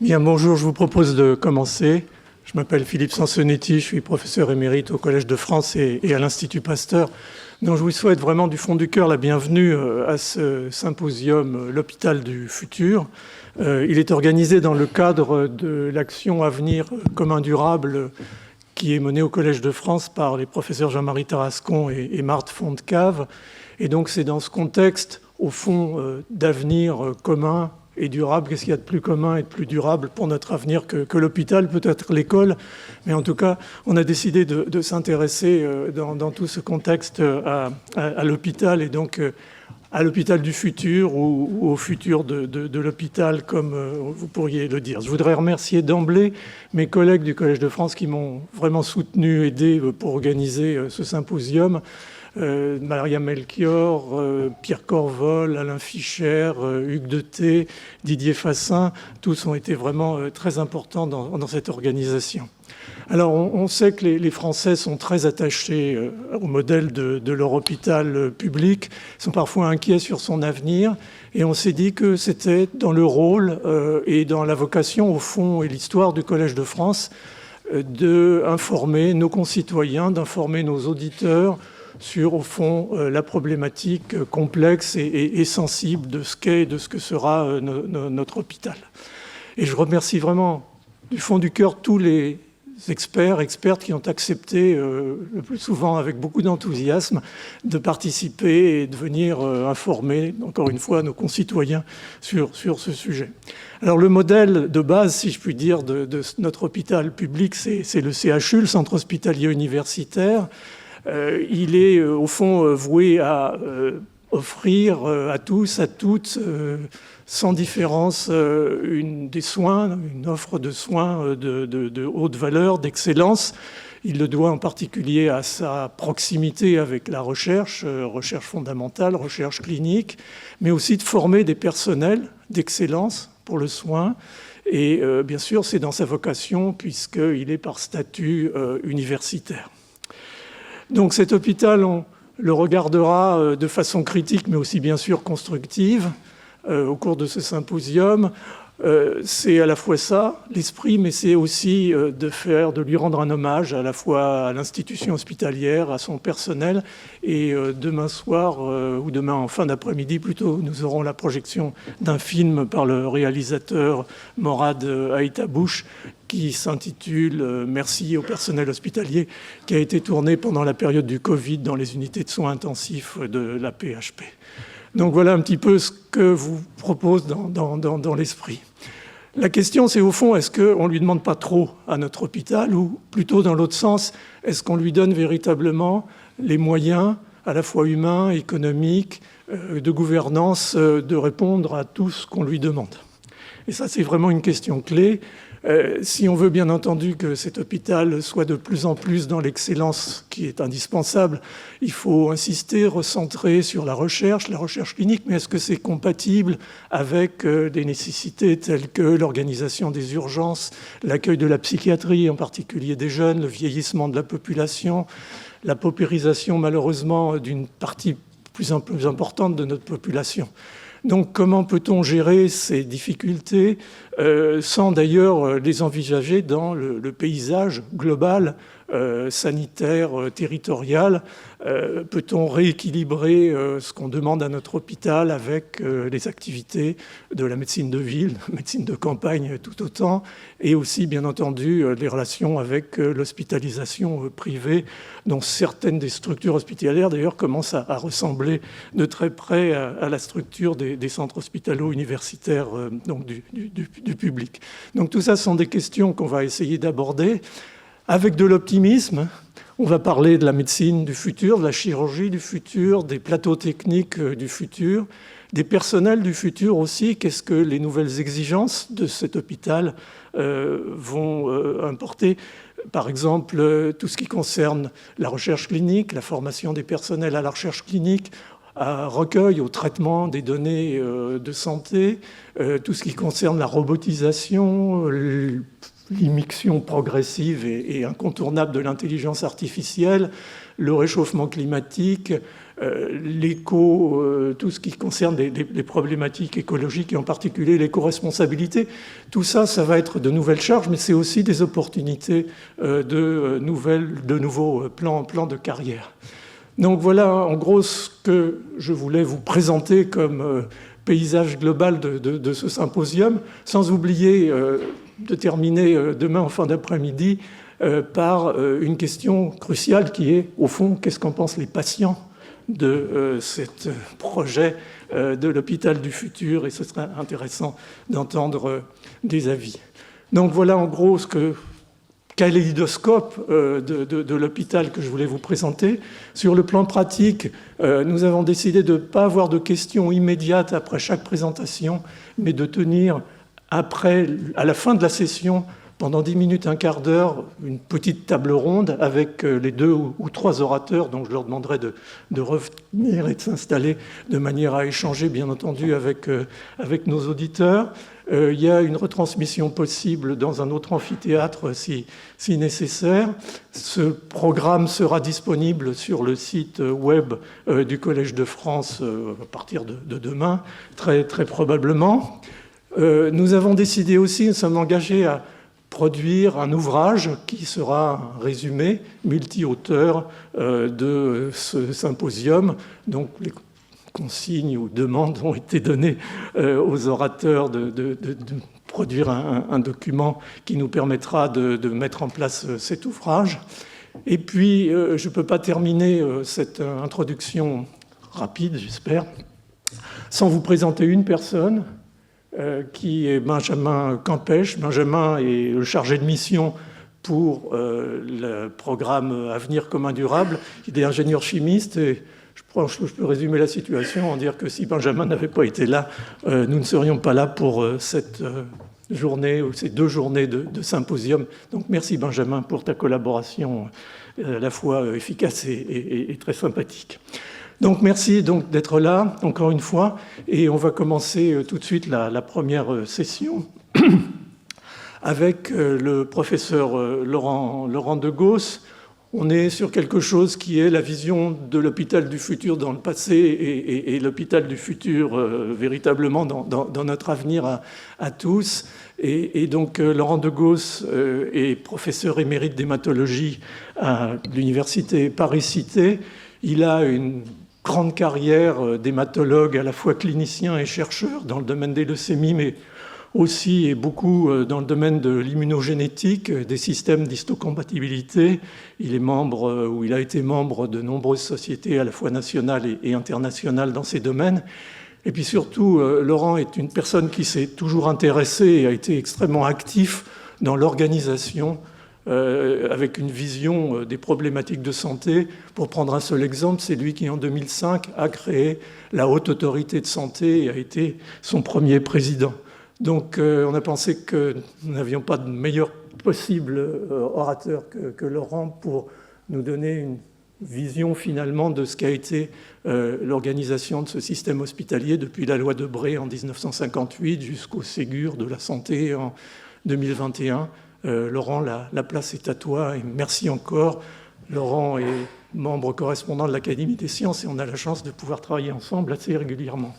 Bien, bonjour, je vous propose de commencer. Je m'appelle Philippe Sansonetti, je suis professeur émérite au Collège de France et à l'Institut Pasteur. Donc je vous souhaite vraiment du fond du cœur la bienvenue à ce symposium L'hôpital du futur. Il est organisé dans le cadre de l'action Avenir commun durable qui est menée au Collège de France par les professeurs Jean-Marie Tarascon et Marthe Fontcave. Et donc c'est dans ce contexte, au fond, d'avenir commun et durable. Qu'est-ce qu'il y a de plus commun et de plus durable pour notre avenir que l'hôpital, peut-être l'école. Mais en tout cas, on a décidé de s'intéresser dans tout ce contexte à l'hôpital et donc à l'hôpital du futur ou au futur de l'hôpital, comme vous pourriez le dire. Je voudrais remercier d'emblée mes collègues du Collège de France qui m'ont vraiment soutenu, aidé pour organiser ce symposium. Maria Melchior, Pierre Corvol, Alain Fischer, Hugues Deté, Didier Fassin, tous ont été vraiment très importants dans cette organisation. Alors on sait que les Français sont très attachés au modèle de leur hôpital public, sont parfois inquiets sur son avenir, et on s'est dit que c'était dans le rôle et dans la vocation au fond et l'histoire du Collège de France d'informer nos concitoyens, d'informer nos auditeurs sur, au fond, la problématique complexe et sensible de ce qu'est et de ce que sera notre hôpital. Et je remercie vraiment du fond du cœur tous les expertes qui ont accepté, le plus souvent avec beaucoup d'enthousiasme, de participer et de venir informer, encore une fois, nos concitoyens sur ce sujet. Alors le modèle de base, si je puis dire, de notre hôpital public, c'est le CHU, le Centre hospitalier universitaire. Il est au fond voué à offrir à tous, à toutes, sans différence, une offre de soins de haute valeur, d'excellence. Il le doit en particulier à sa proximité avec la recherche fondamentale, recherche clinique, mais aussi de former des personnels d'excellence pour le soin. Et bien sûr, c'est dans sa vocation puisqu'il est par statut universitaire. Donc cet hôpital, on le regardera de façon critique, mais aussi bien sûr constructive au cours de ce symposium. C'est à la fois ça, l'esprit, mais c'est aussi de lui rendre un hommage à la fois à l'institution hospitalière, à son personnel. Et demain soir, ou demain en fin d'après-midi plutôt, nous aurons la projection d'un film par le réalisateur Morad Aïtabouche qui s'intitule « Merci au personnel hospitalier », qui a été tourné pendant la période du Covid dans les unités de soins intensifs de la PHP. Donc voilà un petit peu ce que vous propose dans l'esprit. La question, c'est au fond, est-ce qu'on ne lui demande pas trop à notre hôpital, ou plutôt dans l'autre sens, est-ce qu'on lui donne véritablement les moyens, à la fois humains, économiques, de gouvernance, de répondre à tout ce qu'on lui demande? Et ça, c'est vraiment une question clé. Si on veut bien entendu que cet hôpital soit de plus en plus dans l'excellence qui est indispensable, il faut insister, recentrer sur la recherche clinique, mais est-ce que c'est compatible avec des nécessités telles que l'organisation des urgences, l'accueil de la psychiatrie, en particulier des jeunes, le vieillissement de la population, la paupérisation malheureusement d'une partie plus importante de notre population? Donc comment peut-on gérer ces difficultés sans d'ailleurs les envisager dans le paysage global, sanitaire, territorial? Peut-on rééquilibrer ce qu'on demande à notre hôpital avec les activités de la médecine de ville, médecine de campagne tout autant, et aussi bien entendu les relations avec l'hospitalisation privée, dont certaines des structures hospitalières d'ailleurs commencent à ressembler de très près à la structure des centres hospitalo-universitaires donc du public. Donc tout ça sont des questions qu'on va essayer d'aborder avec de l'optimisme. On va parler de la médecine du futur, de la chirurgie du futur, des plateaux techniques du futur, des personnels du futur aussi. Qu'est-ce que les nouvelles exigences de cet hôpital vont importer? Par exemple, tout ce qui concerne la recherche clinique, la formation des personnels à la recherche clinique, à recueil, au traitement des données de santé, tout ce qui concerne la robotisation, l'immixtion progressive et incontournable de l'intelligence artificielle, le réchauffement climatique, l'éco, tout ce qui concerne les problématiques écologiques et en particulier l'éco-responsabilité. Tout ça, ça va être de nouvelles charges, mais c'est aussi des opportunités de nouveaux plans de carrière. Donc voilà en gros ce que je voulais vous présenter comme paysage global de ce symposium, sans oublier de terminer demain en fin d'après-midi par une question cruciale qui est, au fond, qu'est-ce qu'en pensent les patients de ce projet de l'hôpital du futur, et ce serait intéressant d'entendre des avis. Donc voilà en gros ce kaléidoscope de l'hôpital que je voulais vous présenter. Sur le plan pratique, nous avons décidé de ne pas avoir de questions immédiates après chaque présentation, mais de tenir à la fin de la session, pendant 10 minutes, un quart d'heure, une petite table ronde avec les 2 ou 3 orateurs, donc je leur demanderai de revenir et de s'installer de manière à échanger, bien entendu, avec nos auditeurs. Il y a une retransmission possible dans un autre amphithéâtre si nécessaire. Ce programme sera disponible sur le site web du Collège de France à partir de demain, très, très probablement. Nous avons décidé aussi, nous sommes engagés à produire un ouvrage qui sera un résumé multi-auteur de ce symposium. Donc les consignes ou demandes ont été données aux orateurs de produire un document qui nous permettra de mettre en place cet ouvrage. Et puis, je ne peux pas terminer cette introduction rapide, j'espère, sans vous présenter une personne qui est Benjamin Campèche. Benjamin est le chargé de mission pour le programme Avenir commun durable. Il est ingénieur chimiste et je peux résumer la situation en dire que si Benjamin n'avait pas été là, nous ne serions pas là pour cette journée ou ces 2 journées de symposium. Donc merci Benjamin pour ta collaboration à la fois efficace et très sympathique. Donc merci d'être là, encore une fois, et on va commencer tout de suite la première session avec le professeur Laurent Degausse. On est sur quelque chose qui est la vision de l'hôpital du futur dans le passé et l'hôpital du futur véritablement dans notre avenir à tous. Et donc Laurent Degausse est professeur émérite d'hématologie à l'université Paris-Cité. Il a une grande carrière d'hématologue, à la fois clinicien et chercheur dans le domaine des leucémies, mais aussi et beaucoup dans le domaine de l'immunogénétique, des systèmes d'histocompatibilité. Il est membre, ou il a été membre de nombreuses sociétés, à la fois nationales et internationales dans ces domaines. Et puis surtout, Laurent est une personne qui s'est toujours intéressée et a été extrêmement actif dans l'organisation avec une vision des problématiques de santé. Pour prendre un seul exemple, c'est lui qui, en 2005, a créé la Haute Autorité de Santé et a été son premier président. Donc, on a pensé que nous n'avions pas de meilleur possible orateur que Laurent pour nous donner une vision, finalement, de ce qu'a été l'organisation de ce système hospitalier depuis la loi Debré en 1958 jusqu'au Ségur de la santé en 2021. Laurent, la place est à toi et merci encore. Laurent est membre correspondant de l'Académie des sciences et on a la chance de pouvoir travailler ensemble assez régulièrement.